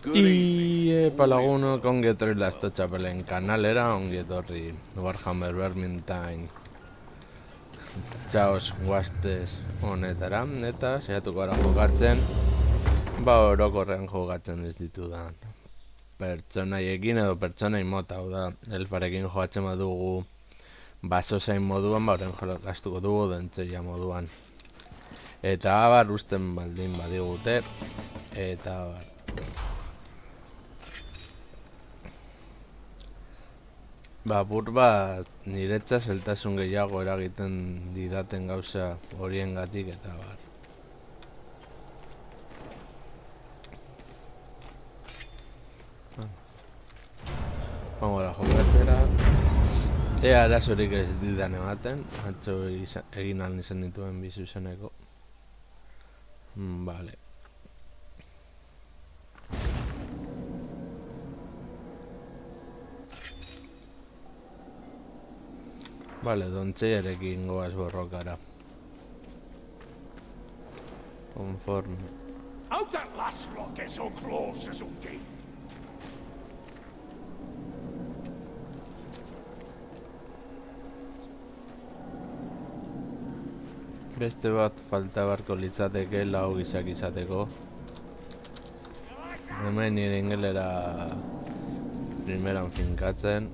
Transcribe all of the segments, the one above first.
Lagunok ongi etorri Lasto Txapelen kanalera, ongi etorri Warhammer Vermintide Chaos Wastes honetara, eta saiatuko gara jokatzen, orokorrean jokatzen ez ditudan pertsonaiekin edo pertsonai mota, hau da, elfarekin jokatzen badugu baso zain moduan, horren jolakastuko dugu dentzeia moduan. Eta abar usten baldin badigute, eta abar. Apur bat niretza zeltasun gehiago eragiten didaten gauza horiengatik eta bar. Bangora jokatzera. Ea arazorik ez didan ematen, atzo egin ahal izan dituen bizu zeneko. Vale. Vale, dontzeiarekin goaz borrokara. Conforme. Out at last, Rocket, so close as okay. Beste bat falta barko litzateke lau gizak izateko. Hemen nire ingelera primeran finkatzen.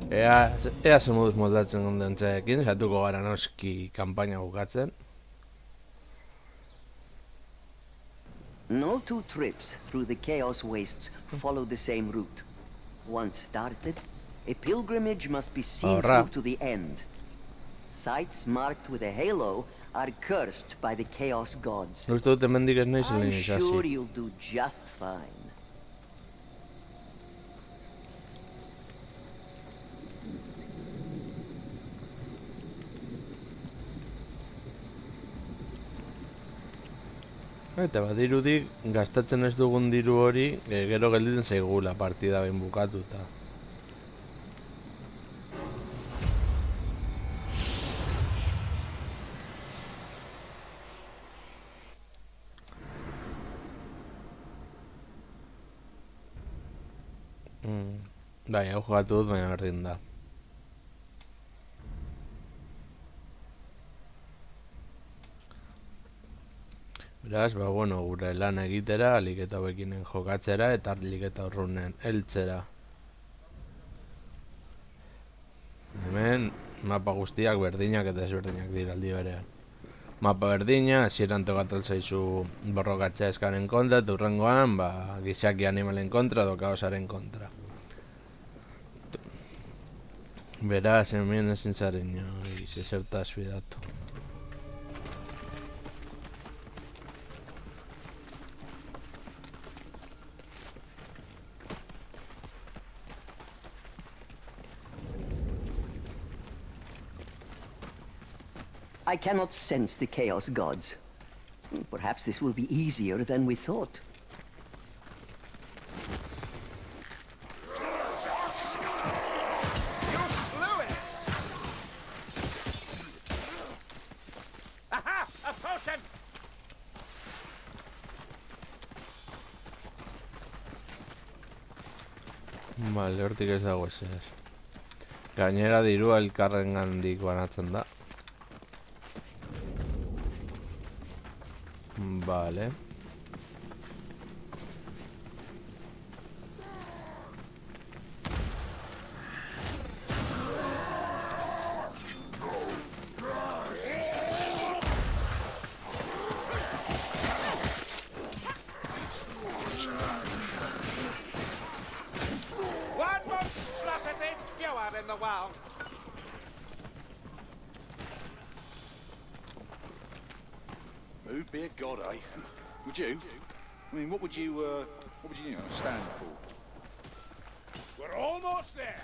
Ea ze moduz moldatzen gondentzeekin, satuko gara noski kanpaina bukatzen. No two trips through the Chaos Wastes follow the same route. Once started, a pilgrimage must be seen through to the end. Sites marked with a halo are cursed by the Chaos Gods. I'm sure you'll do just fine. Eta badirudi gastatzen ez dugun diru hori gero gelditzen zaigula partida behin bukatuta. Bai, hau jugatu dut, baina berdin da. Beraz, bueno, gure lan egitera, alik eta hobekinen jokatzera eta alik eta urrunen heltzera. Hemen, mapa guztiak berdinak eta ezberdinak dira aldi berean. Mapa berdina, hasieran tokatzen zaizu borrokatzea eskaren kontra, eta hurrengoan, gizaki animalen kontra edo kaosaren kontra. Beraz, hemen ezin zaren zezertaz bidatu. I cannot sense the Chaos Gods. Perhaps this will be easier than we thought. You slew it! Aha! A potion! Vale, hortik ez dago ezer. Gainera dirua elkarren gandik banatzen da. Vale. One monstrosity fewer in the world. Who'd be a god, eh? Would you? I mean, what would you stand for? We're almost there.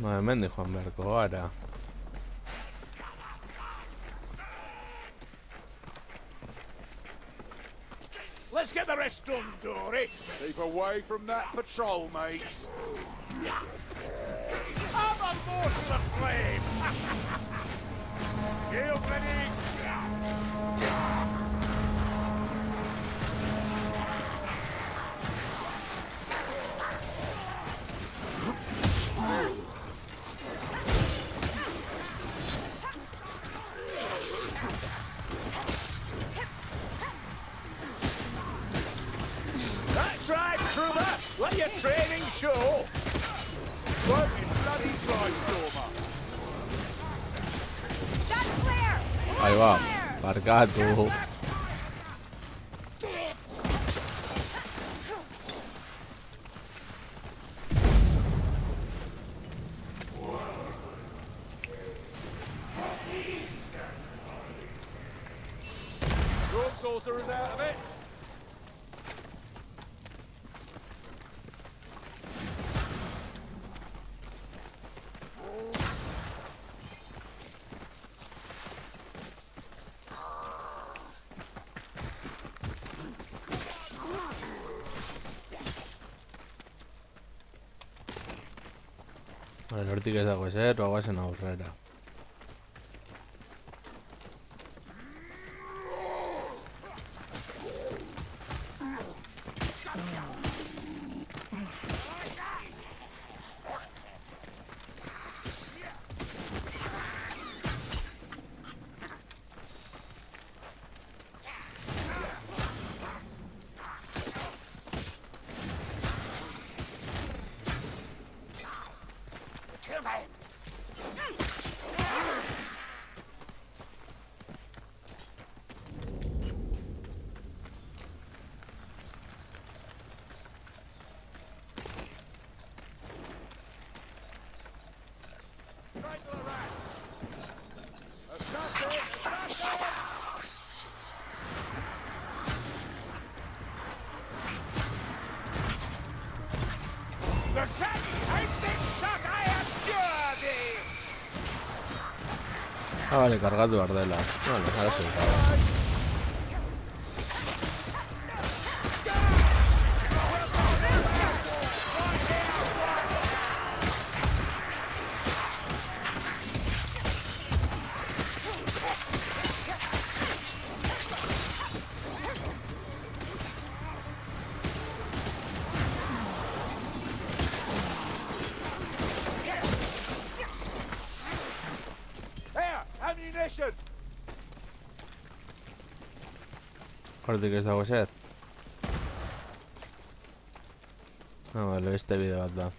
No, hemendik joan beharko gara. Let's get the rest done, Dory. Keep away from that patrol, mates. I'm on board to the flame. Shield ready. That's right, Kruger. Let your training show. Working bloody dry stormer. That's clear! Ahí va, barkatu. Your sorcerer's out of it. Vale, hortik ez dago ezer, guazen aurrera. The sack ain't this shot I am dirty. Ah, vale, kargatu behar dela. Vale, ahora se acaba. Here, ammunition. Hortik ez dago ezer. Ah, vale, beste bide bat da.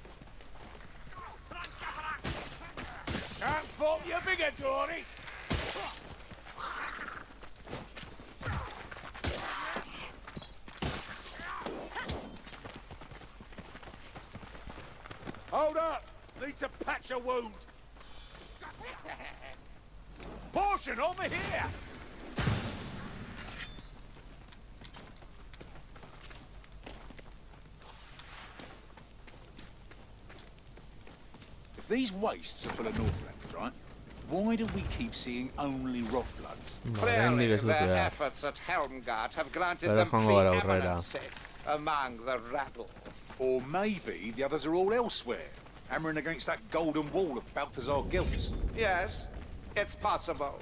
Can't fault you bigger, Dory. Hold up. Need to patch a wound. Portion over here. If these wastes are full of Northlanders, right? Why do we keep seeing only Rockbloods? Vale, hendik ez dut Their behar. efforts at Helmgart have granted Pero them joango gara aurrera. preeminence among the rabble. Or maybe the others are all elsewhere, hammering against that golden wall of Balthazar Gilts. Yes, it's possible.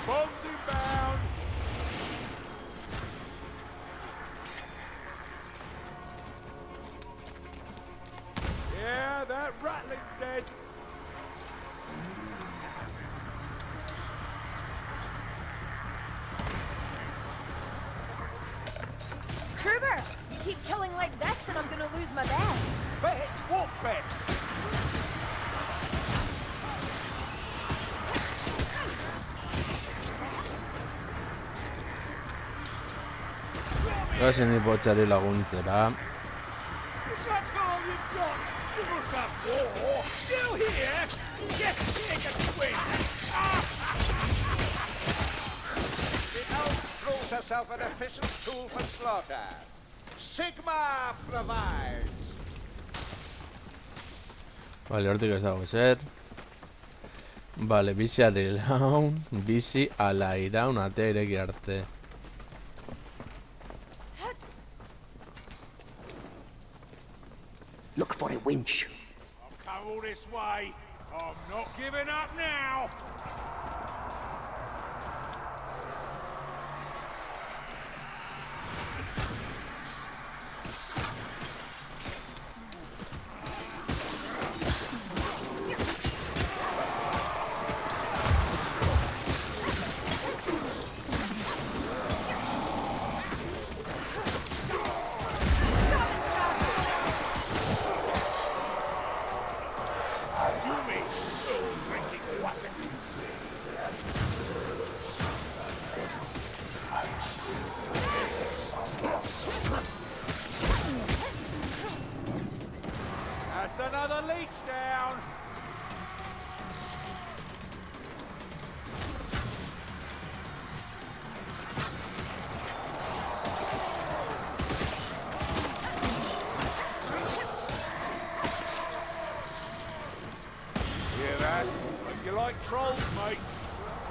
Bombs inbound. keep killing like this and I'm gonna lose my bet. Bets? What bets? Gazen ipotxari laguntzera. If that's all you've got, you must have more. Still here? Just take a swing. The elf proves herself an efficient tool for slaughter. Sigma provides. Vale, hortik ez dago ezer. Vale, bizi alairaun, bizi alairaun atea ireki arte. Look for a winch. I'll come all this way. I'm not giving up now. That's another leech down. Hear that? Hope you like trolls, mates.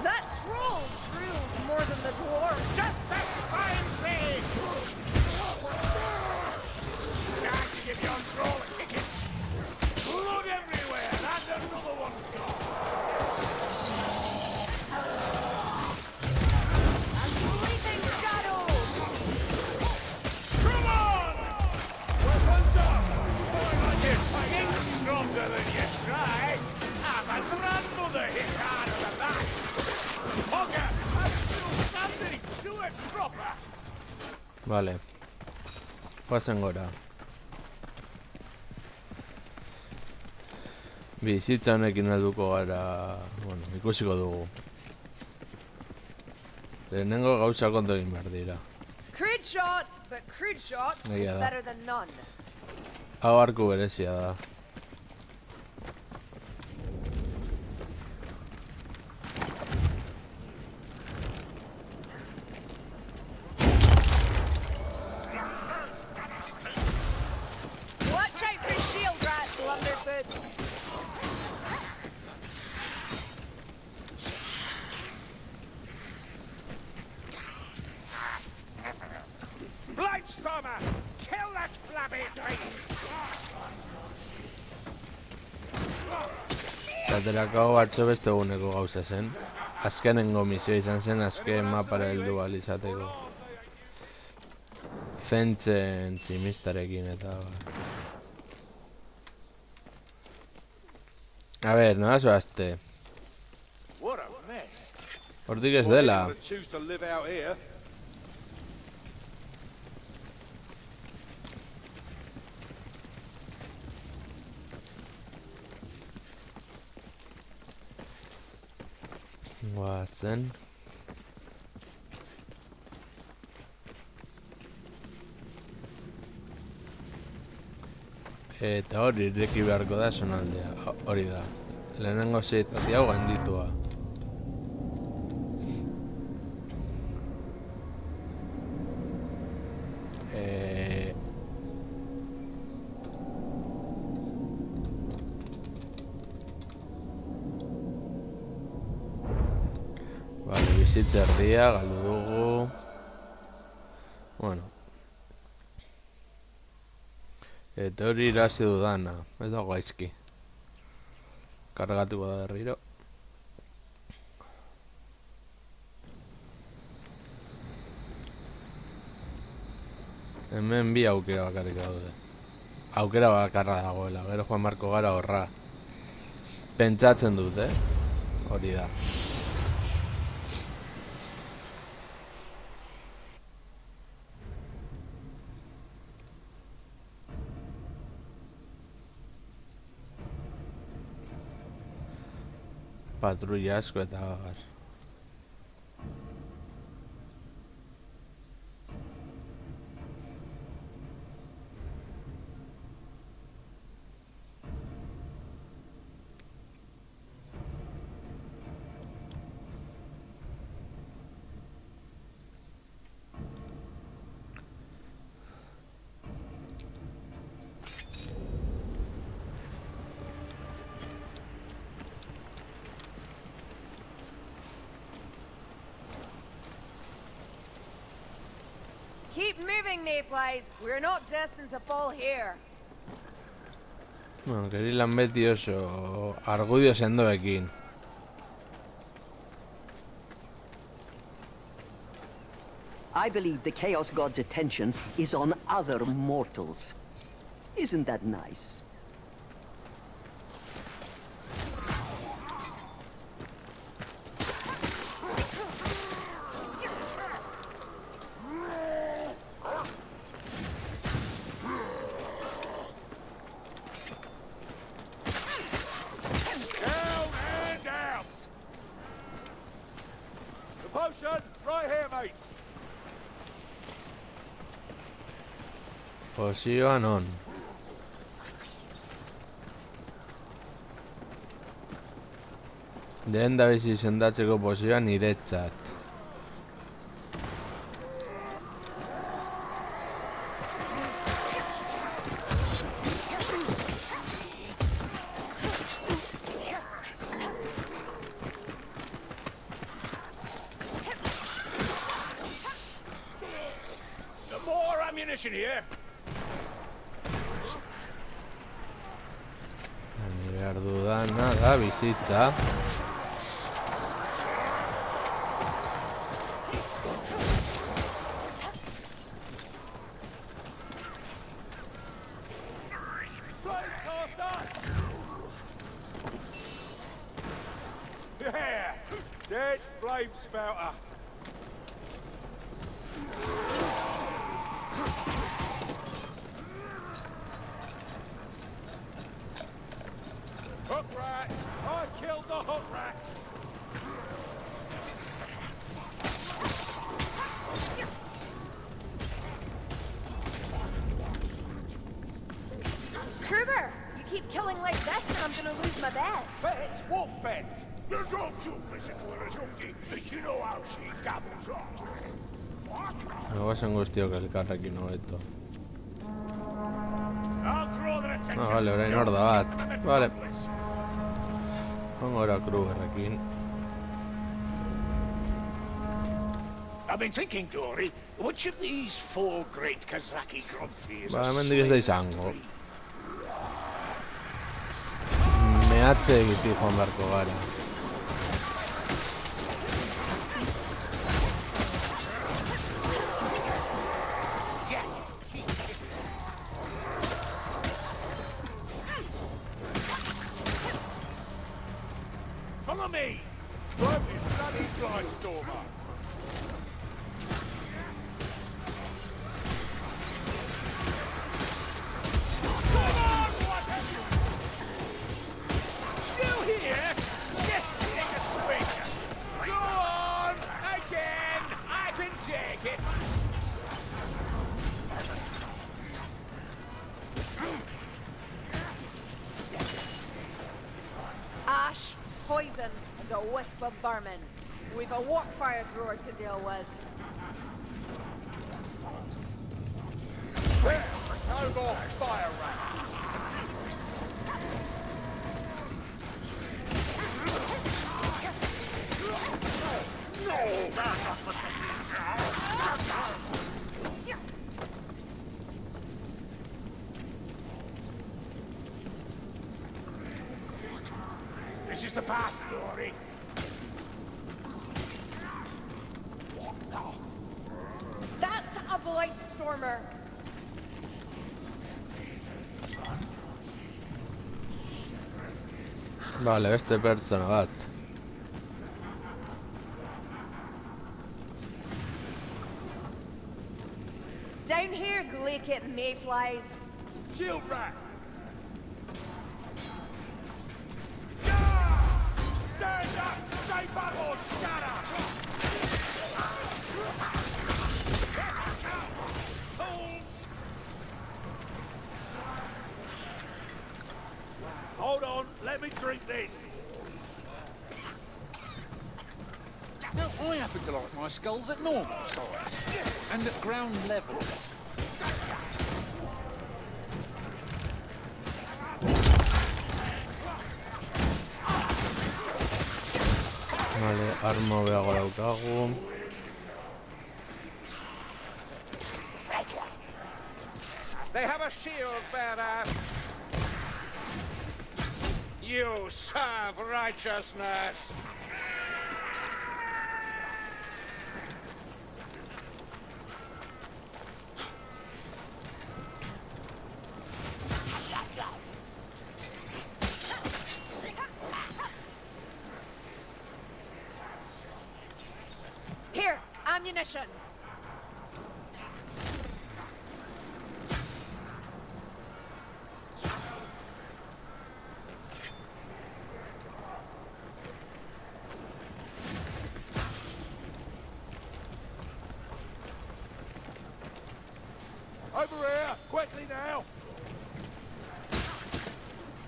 That troll drills more than the dwarf. Just as fine thing! Time to give your troll a kicking. Blood everywhere, and another one's gone. Sleeping shadows! Come on! Weapons up! You stink stronger than you try. I'm a grandmother hit harder than that. Hogger, I'm still standing. Do it proper. Vale. Pasen gora. Bizitza honekin helduko gara, bueno, ikusiko dugu. Lehenengo gauza ondo egin behar dira. Crude shot, but crude shot is Egia da. better than none. Hau arku berezia da. Watch out for shield rats, lumberboots. Blightstormer! Kill that flabby thing! Zaterako batzo beste eguneko gauza zen. Azkenengo misio izan zen azken mapara heldu ahal izateko. Zentzen tximistarekin eta... A ber, nola zoazte? What a mess. Hortik ez dela. Why would choose to live out here? Guazen. Eta hori ireki beharko da zonaldea, hori da. Lehenengo situazio hau gainditua. Vale, bizitza erdia, galdu dugu. Bueno. Eta hori irazi dudana, ez dago gaizki. Kargatuko da berriro. Hemen bi aukera bakarrik daude. Aukera bakarra dagoela, gero joan marko gara horra. Pentsatzen dut, hori da. Patrulla asko eta abar. Keep moving, Mayflies. We're not destined to fall here. Bueno, gerilan beti oso argudio sendoekin. I believe the Chaos God's attention is on other mortals. Isn't that nice? Down and out! The potion, right here, mates. Posioan on. Lehen da bizi sendatzeko posioa niretzat. Some more ammunition here. Ni behar dudana da bizitza. Yeah, dead flame spouter. Hook rat! I killed the hook rat! Kruber, you keep killing like this and I'm gonna lose my bet. Bet? What bet? You don't you listen to her, Azuki. You know how she gabbles on. Goazen guztiok elkarrekin hobeto. I'll draw their attention. Vale, orain hor da bat. Vale. Gora Krugerrekin. I've been thinking, Dory, which of these four great Kazaki Grunthies Ba, hemendik ez da izango. Mehatze egitik joan beharko gara. Follow me! Bloody bloody Blindstormer! Come on, what have you? You here? Yes, take a swing! Go on! Again! I can take it! Ash, poison, and a wisp of vermin. We've a warp fire thrower to deal with. There! No more fire rat! This is the path, Dory. That's a Blightstormer. Vale, beste pertsona bat. Down here, Glaikit Mayflies. Shield rat! Stand Hey, bubbles, shut up! Fools! Hold on, let me drink this. Now, I happen to like my skulls at normal size and at ground level. Vale, arma beago daukagu. They have a shield bearer. You serve righteousness. Here, ammunition. Over here, quickly now.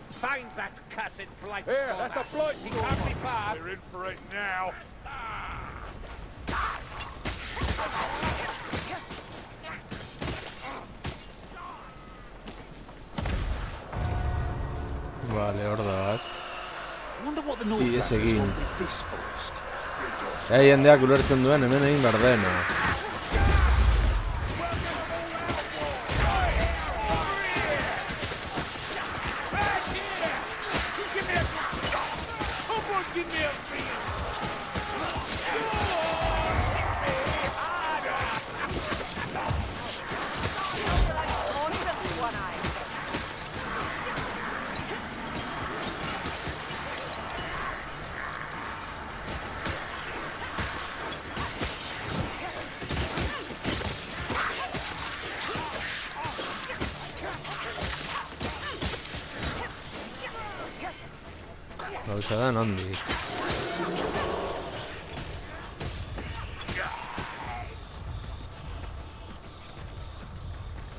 Find that cussed blight. Here, that's a blight He can't be far. We're in for it now. Vale, horda bat. I wonder what the Northlanders egin. want with this forest. Jendeak ulertzen duen hemen egin behar dena. Give me a One eye. Gauza da nondik.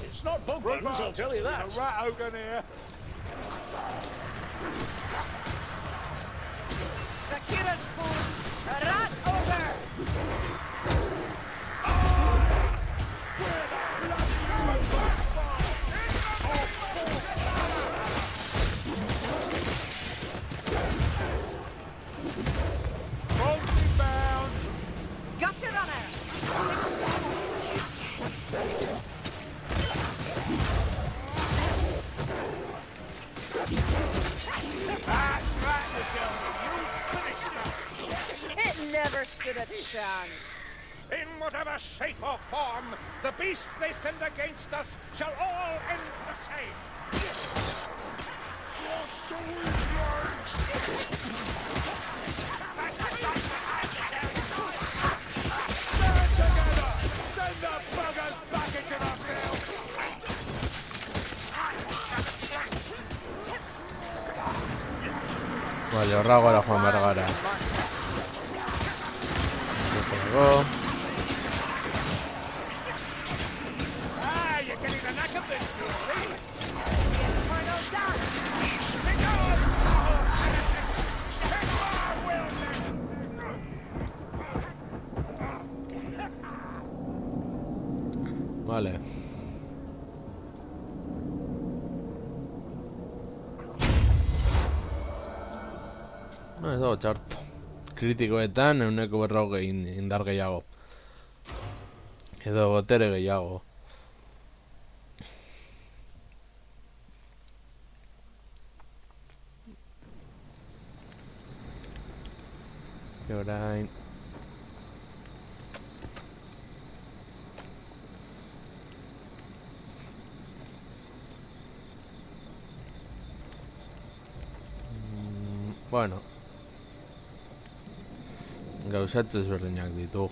It's not bug buttons, I'll tell you that. A rat ogan here. The Kira's food. A rat ogre. Bolting bound. Got your runner. That's right, Matilda. You finished her. It never stood a chance. In whatever shape or form, the beasts they send against us shall all end the same. Lost to legs. Stand together. Send the buggers back into the field. Vale, horra gara joan behar gara. Dago. Ah, you're getting the knack of this, Julie. Inferno dance. Take on! Take on, Will! Vale. No, ez dago txarto. Kritikoetan euneko 40 indar gehiago. Edo botere gehiago. Orain... Bueno. Gauzatze ezberdinak ditu.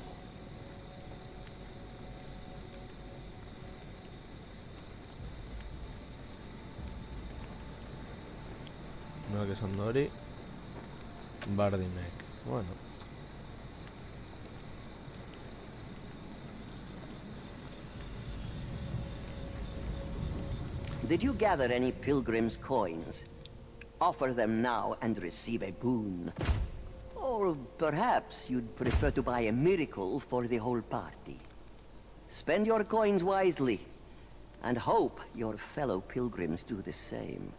Noak esan da hori. Bardinek. Bueno, Did you gather any pilgrims' coins? Offer them now and receive a boon. Or perhaps you'd prefer to buy a miracle for the whole party. Spend your coins wisely, and hope your fellow pilgrims do the same.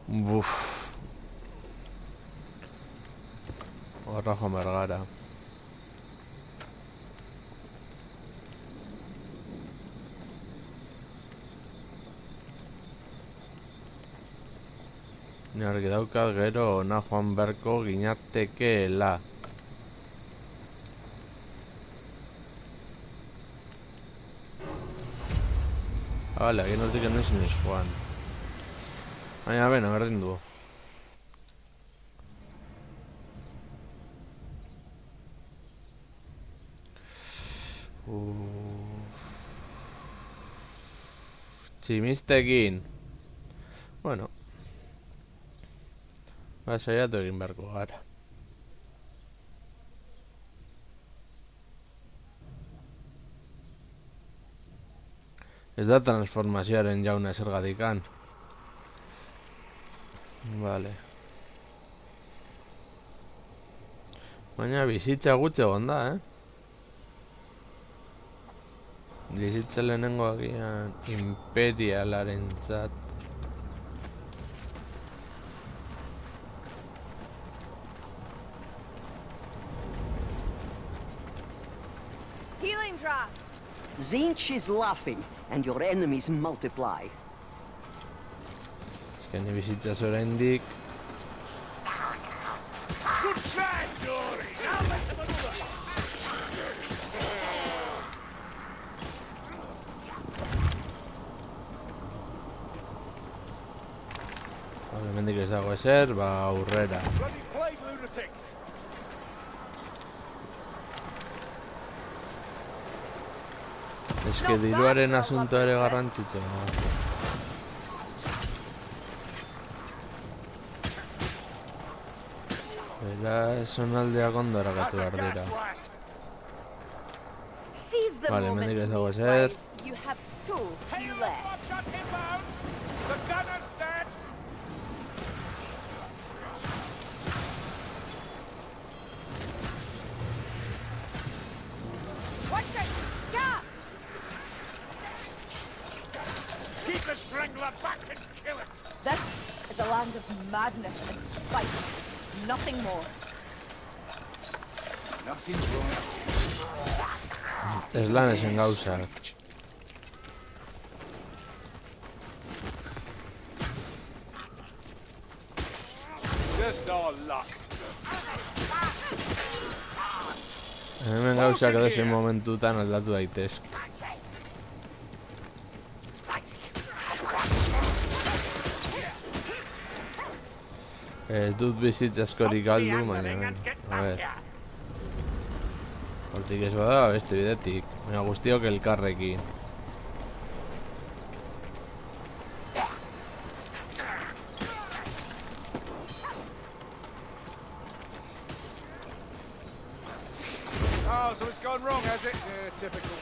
Buf. Horra joan behar gara. Ni argi daukat gero ona joan beharko ginatekeela. Vale, aquí no digan eso ni Juan. Baina bena, berdin du. Tximistekin. Bueno. Saiatu egin beharko gara. Ez da transformazioaren jauna zergatikan. Vale. Baina bizitza gutxe egon da, Bizitza lehenengo agian imperialaren zat. Healing draft. Zinch is laughing, and your enemies multiply. Ezken bizitza oraindik. Good try, Dory. Now let's have another. Vale, hemendik ez dago ezer, ba aurrera. Bloody plague lunatics. Eske diruaren asuntoa ere garrantzitsua da. Beraz, zonaldeak ondo erakatu behar dira. Seize the Vale, moment hemendik ez to dago make ezer. waves. You have so few I've left. got him bound. The gunner's dead. Watch it! Gas! Keep the strangler back and kill it. This is a land of madness and spite. Nothing more. Nothing's right. Ez lan ezen gauzak. Just our luck. Hemen gauzak edozein momentutan aldatu daitezke. Ez dut bizitza askorik galdu, baina... A ver... Hortik ez bada, beste bidetik. Baina guztiok elkarrekin. Oh, so it's gone wrong, has it? Yeah, typical.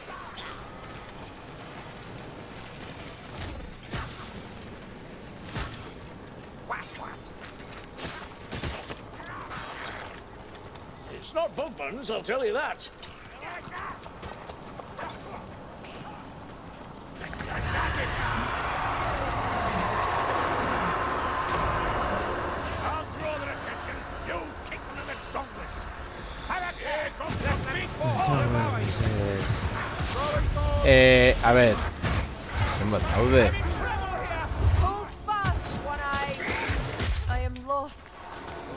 It's not Bugman's, I'll tell you that. I'll draw their attention. You kick them in the donglets. Here comes the big ball of ours. A ver... Zenbat daude? Hold fast, One Eye. I am lost.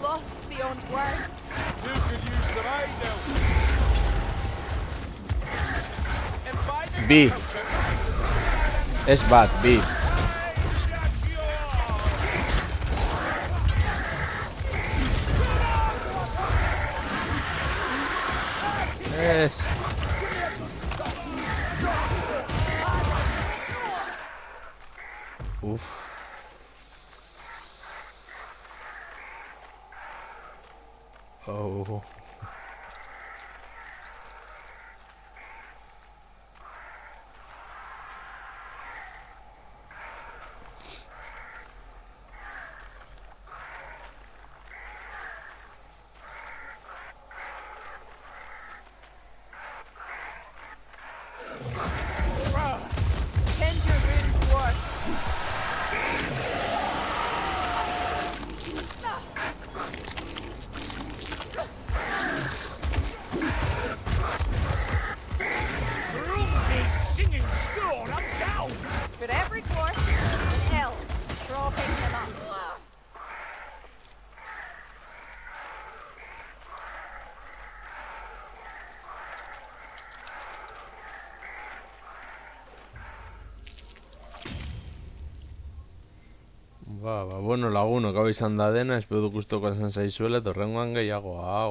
Lost beyond words. You could use some aid now. Bi. Ez bat, bi. Ez. Uf. Oh. Tend your wounds, Ward. Rumby singing scorn, I'm down! For every dwarf, an elf propping him up. Bueno, lagunok hau izan da dena, espero gustoko izan zaizuela, eta horrengoan gehiago, hau.